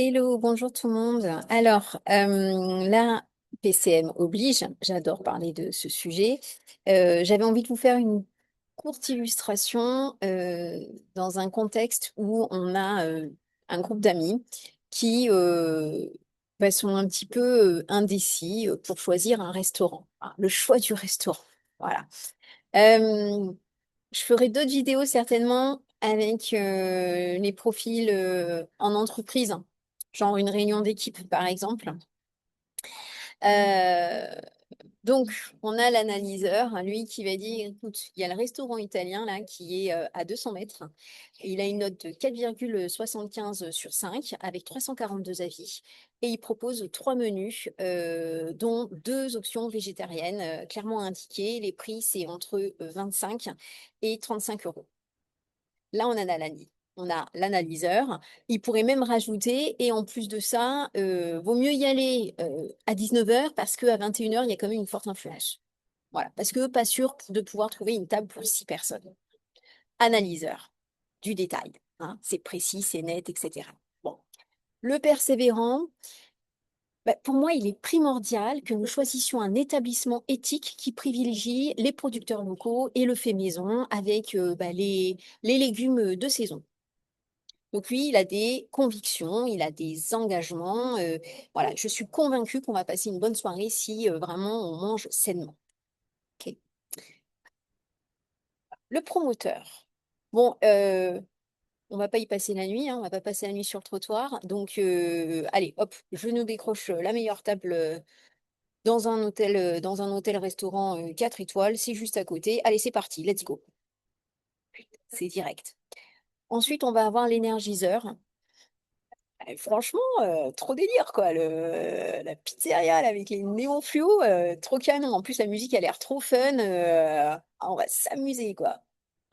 Hello, bonjour tout le monde. Alors, là, PCM oblige, j'adore parler de ce sujet. J'avais envie de vous faire une courte illustration dans un contexte où on a un groupe d'amis qui sont un petit peu indécis pour choisir un restaurant. Ah, le choix du restaurant. Voilà. Euh, je ferai d'autres vidéos certainement avec les profils en entreprise, genre une réunion d'équipe par exemple. Euh, donc, on a l'analyseur, lui, qui va dire, écoute, il y a le restaurant italien là qui est à 200 mètres. Et il a une note de 4,75 sur 5 avec 342 avis. Et il propose trois menus, dont deux options végétariennes clairement indiquées. Les prix, c'est entre 25 et 35 euros. Là, on a l'analyseur. Il pourrait même rajouter, et en plus de ça, vaut mieux y aller à 19 h parce qu'à 21 h, il y a quand même une forte influence. Voilà, parce que pas sûr de pouvoir trouver une table pour 6 personnes. Analyseur, du détail, hein, c'est précis, c'est net, etc. Bon, le persévérant, pour moi, il est primordial que nous choisissions un établissement éthique qui privilégie les producteurs locaux et le fait maison avec les légumes de saison. Donc lui, il a des convictions, il a des engagements. Voilà, je suis convaincue qu'on va passer une bonne soirée si vraiment on mange sainement. Ok. Le promoteur. Bon, on va pas y passer la nuit, hein, on va pas passer la nuit sur le trottoir. Donc, allez, hop, je nous décroche la meilleure table dans un hôtel-restaurant 4 étoiles. C'est juste à côté. Allez, c'est parti, let's go. C'est direct. Ensuite, on va avoir l'énergiseur. Franchement, trop délire, quoi. La pizzeria là, avec les néons fluo, trop canon. En plus, la musique a l'air trop fun. On va s'amuser, quoi.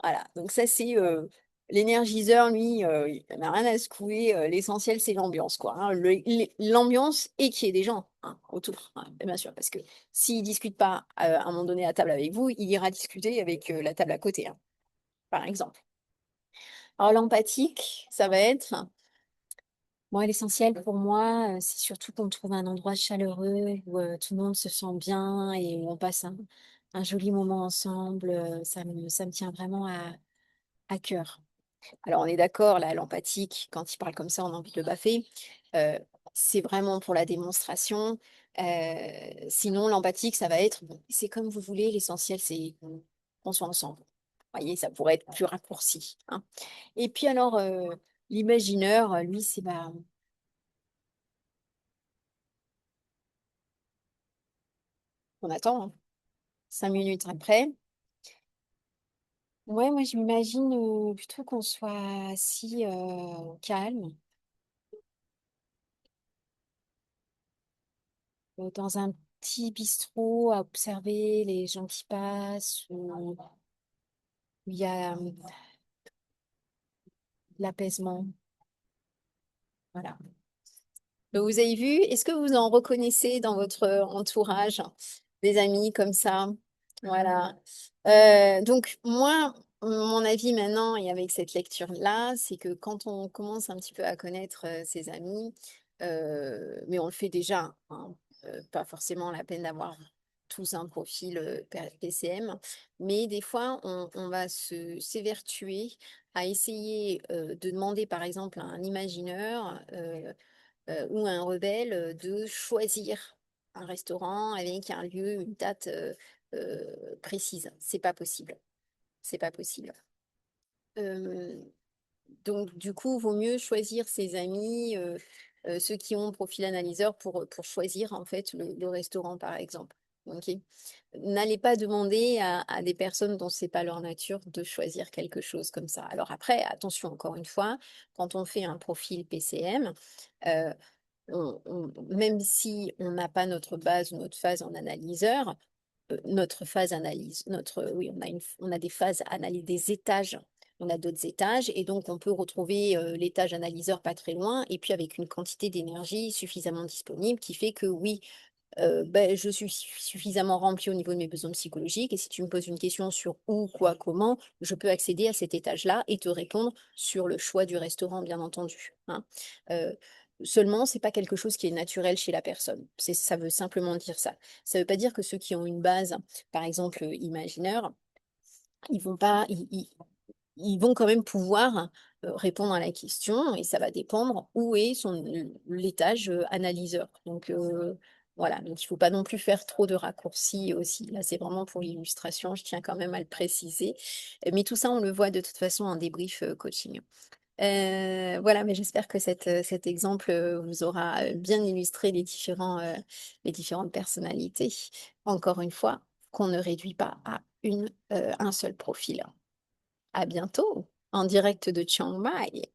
Voilà, donc ça, c'est l'énergiseur, lui, il n'a rien à secouer. L'essentiel, c'est l'ambiance, quoi, hein. L'ambiance et qu'il y ait des gens hein, autour, hein, bien sûr. Parce que s'il ne discute pas à un moment donné à table avec vous, il ira discuter avec la table à côté, hein, par exemple. Alors, l'empathique, ça va être. Moi, l'essentiel pour moi, c'est surtout qu'on trouve un endroit chaleureux où tout le monde se sent bien et où on passe un joli moment ensemble. Ça me tient vraiment à cœur. Alors, on est d'accord, là, l'empathique, quand il parle comme ça, on a envie de le baffer. Euh, c'est vraiment pour la démonstration. Sinon, l'empathique, ça va être, bon, c'est comme vous voulez, l'essentiel, c'est qu'on soit ensemble. Vous voyez, ça pourrait être plus raccourci, hein. Et puis alors, l'imagineur, lui, c'est bah, on attend, hein. 5 minutes après. Ouais, moi je m'imagine plutôt qu'on soit assis calme, dans un petit bistrot à observer les gens qui passent, où il y a de l'apaisement. Voilà. Donc, vous avez vu, est-ce que vous en reconnaissez dans votre entourage des amis comme ça? Voilà. Donc, moi, mon avis maintenant, et avec cette lecture-là, c'est que quand on commence un petit peu à connaître ses amis, mais on le fait déjà, hein, pas forcément la peine d'avoir tous un profil PCM, mais des fois, on va s'évertuer à essayer de demander, par exemple, à un imagineur ou un rebelle de choisir un restaurant avec un lieu, une date précise. C'est pas possible. C'est pas possible. Euh, donc, du coup, vaut mieux choisir ses amis, ceux qui ont un profil analyseur pour choisir en fait le restaurant, par exemple. Ok. N'allez pas demander à des personnes dont c'est pas leur nature de choisir quelque chose comme ça. Alors après, attention, encore une fois, quand on fait un profil PCM, euh, même si on n'a pas notre base ou notre phase en analyseur, notre phase analyse, oui, on a des phases analyse, des étages, on a d'autres étages, et donc on peut retrouver l'étage analyseur pas très loin, et puis avec une quantité d'énergie suffisamment disponible qui fait que oui, je suis suffisamment rempli au niveau de mes besoins psychologiques, et si tu me poses une question sur où, quoi, comment, je peux accéder à cet étage-là et te répondre sur le choix du restaurant, bien entendu, hein. Euh, Seulement, c'est pas quelque chose qui est naturel chez la personne. Ça veut simplement dire ça. Ça veut pas dire que ceux qui ont une base, par exemple, imaginaire, ils vont pas, ils vont quand même pouvoir répondre à la question et ça va dépendre où est l'étage analyseur. Donc voilà, donc il faut pas non plus faire trop de raccourcis aussi. Là, c'est vraiment pour l'illustration, je tiens quand même à le préciser. Mais tout ça, on le voit de toute façon en débrief coaching. Voilà, mais j'espère que cet exemple vous aura bien illustré les différentes personnalités. Encore une fois, qu'on ne réduit pas à un seul profil. À bientôt en direct de Chiang Mai.